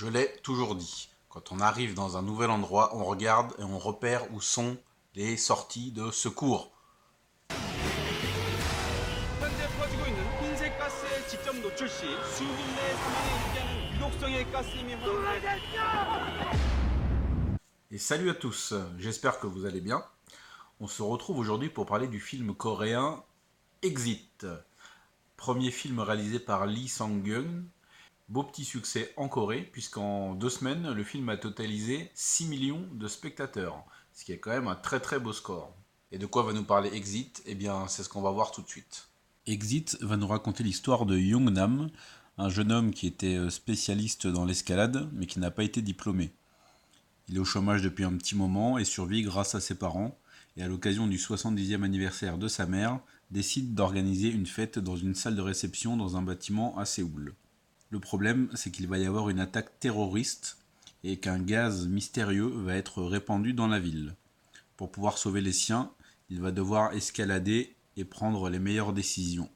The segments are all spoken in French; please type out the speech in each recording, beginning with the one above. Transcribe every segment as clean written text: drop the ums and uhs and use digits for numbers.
Je l'ai toujours dit, quand on arrive dans un nouvel endroit, on regarde et on repère où sont les sorties de secours. 현재 퍼지고 있는 흰색 가스에 직접 노출 시 수분 내 사망에 이르게 하는 위독성의 가스임이 확인됩니다. Et salut à tous, j'espère que vous allez bien. On se retrouve aujourd'hui pour parler du film coréen Exit. Premier film réalisé par Lee Sang-geun. Beau petit succès en Corée, puisqu'en 2 semaines, le film a totalisé 6 millions de spectateurs, ce qui est quand même un très très beau score. Et de quoi va nous parler Exit? Eh bien, c'est ce qu'on va voir tout de suite. Exit va nous raconter l'histoire de Young Nam, un jeune homme qui était spécialiste dans l'escalade, mais qui n'a pas été diplômé. Il est au chômage depuis un petit moment et survit grâce à ses parents, et à l'occasion du 70e anniversaire de sa mère, décide d'organiser une fête dans une salle de réception dans un bâtiment à Séoul. Le problème, c'est qu'il va y avoir une attaque terroriste et qu'un gaz mystérieux va être répandu dans la ville. Pour pouvoir sauver les siens, il va devoir escalader et prendre les meilleures décisions.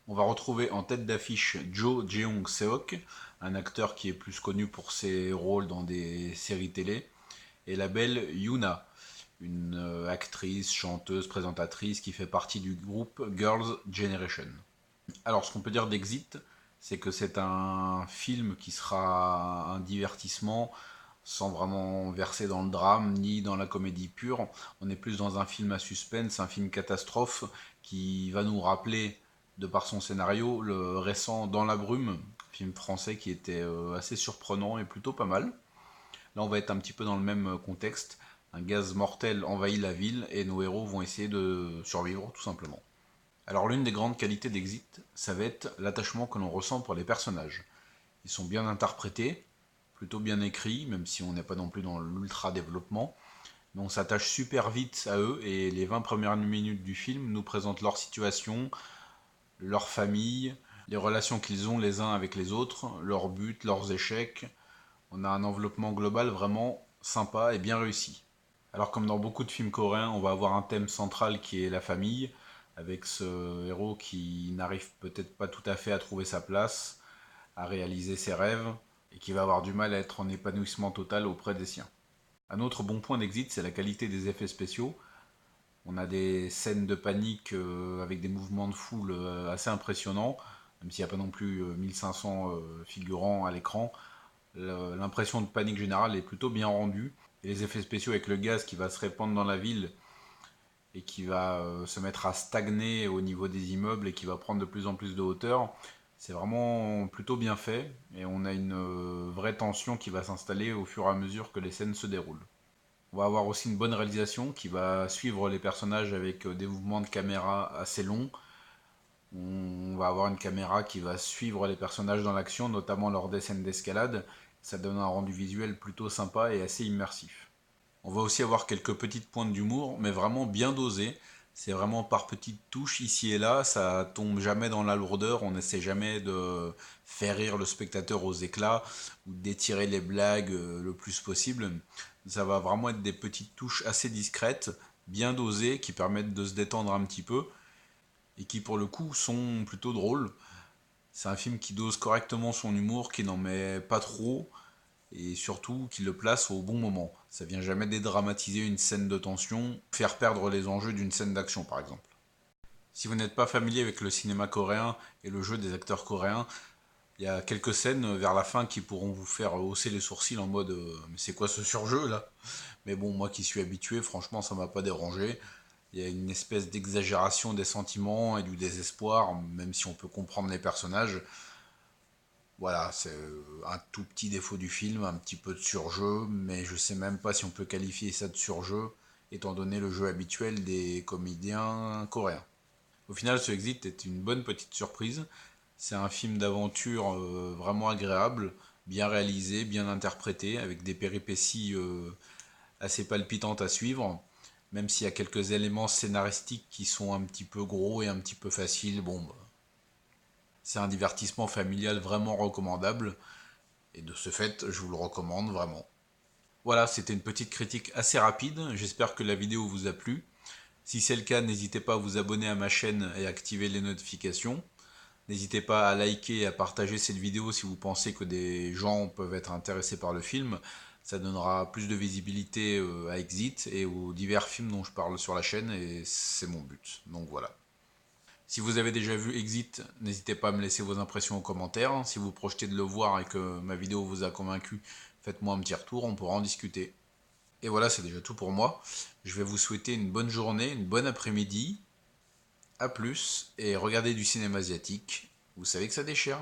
On va retrouver en tête d'affiche Jo Jeong-seok, un acteur qui est plus connu pour ses rôles dans des séries télé, et la belle Yuna, une actrice, chanteuse, présentatrice qui fait partie du groupe Girls' Generation. Alors, ce qu'on peut dire d'Exit, c'est que c'est un film qui sera un divertissement sans vraiment verser dans le drame ni dans la comédie pure. On est plus dans un film à suspense, un film catastrophe qui va nous rappeler, de par son scénario, le récent Dans la brume, film français qui était assez surprenant et plutôt pas mal. Là, on va être un petit peu dans le même contexte. Un gaz mortel envahit la ville et nos héros vont essayer de survivre tout simplement. Alors l'une des grandes qualités d'Exit, ça va être l'attachement que l'on ressent pour les personnages. Ils sont bien interprétés, plutôt bien écrits, même si on n'est pas non plus dans l'ultra développement. Mais on s'attache super vite à eux et les 20 premières minutes du film nous présentent leur situation, leur famille, les relations qu'ils ont les uns avec les autres, leurs buts, leurs échecs. On a un enveloppement global vraiment sympa et bien réussi. Alors comme dans beaucoup de films coréens, on va avoir un thème central qui est la famille, avec ce héros qui n'arrive peut-être pas tout à fait à trouver sa place, à réaliser ses rêves, et qui va avoir du mal à être en épanouissement total auprès des siens. Un autre bon point d'Exit, c'est la qualité des effets spéciaux. On a des scènes de panique avec des mouvements de foule assez impressionnants, même s'il n'y a pas non plus 1500 figurants à l'écran. L'impression de panique générale est plutôt bien rendue. Et les effets spéciaux avec le gaz qui va se répandre dans la ville et qui va se mettre à stagner au niveau des immeubles et qui va prendre de plus en plus de hauteur, c'est vraiment plutôt bien fait et on a une vraie tension qui va s'installer au fur et à mesure que les scènes se déroulent. On va avoir aussi une bonne réalisation qui va suivre les personnages avec des mouvements de caméra assez longs. On va avoir une caméra qui va suivre les personnages dans l'action, notamment lors des scènes d'escalade. Ça donne un rendu visuel plutôt sympa et assez immersif. On va aussi avoir quelques petites pointes d'humour, mais vraiment bien dosées. C'est vraiment par petites touches ici et là, ça tombe jamais dans la lourdeur, on n'essaie jamais de faire rire le spectateur aux éclats ou d'étirer les blagues le plus possible. Ça va vraiment être des petites touches assez discrètes, bien dosées, qui permettent de se détendre un petit peu et qui pour le coup sont plutôt drôles. C'est un film qui dose correctement son humour, qui n'en met pas trop, et surtout qu'il le place au bon moment. Ça vient jamais dédramatiser une scène de tension, faire perdre les enjeux d'une scène d'action par exemple. Si vous n'êtes pas familier avec le cinéma coréen et le jeu des acteurs coréens, il y a quelques scènes vers la fin qui pourront vous faire hausser les sourcils en mode mais c'est quoi ce surjeu là? Mais bon, moi qui suis habitué, franchement ça m'a pas dérangé. Il y a une espèce d'exagération des sentiments et du désespoir, même si on peut comprendre les personnages. Voilà, c'est un tout petit défaut du film, un petit peu de surjeu, mais je sais même pas si on peut qualifier ça de surjeu, étant donné le jeu habituel des comédiens coréens. Au final, ce Exit est une bonne petite surprise. C'est un film d'aventure vraiment agréable, bien réalisé, bien interprété, avec des péripéties assez palpitantes à suivre. Même s'il y a quelques éléments scénaristiques qui sont un petit peu gros et un petit peu faciles, bon, bah, c'est un divertissement familial vraiment recommandable. Et de ce fait, je vous le recommande vraiment. Voilà, c'était une petite critique assez rapide. J'espère que la vidéo vous a plu. Si c'est le cas, n'hésitez pas à vous abonner à ma chaîne et à activer les notifications. N'hésitez pas à liker et à partager cette vidéo si vous pensez que des gens peuvent être intéressés par le film. Ça donnera plus de visibilité à Exit et aux divers films dont je parle sur la chaîne et c'est mon but. Donc voilà. Si vous avez déjà vu Exit, n'hésitez pas à me laisser vos impressions en commentaire. Si vous projetez de le voir et que ma vidéo vous a convaincu, faites-moi un petit retour, on pourra en discuter. Et voilà, c'est déjà tout pour moi. Je vais vous souhaiter une bonne journée, une bonne après-midi. A plus et regardez du cinéma asiatique. Vous savez que ça déchire.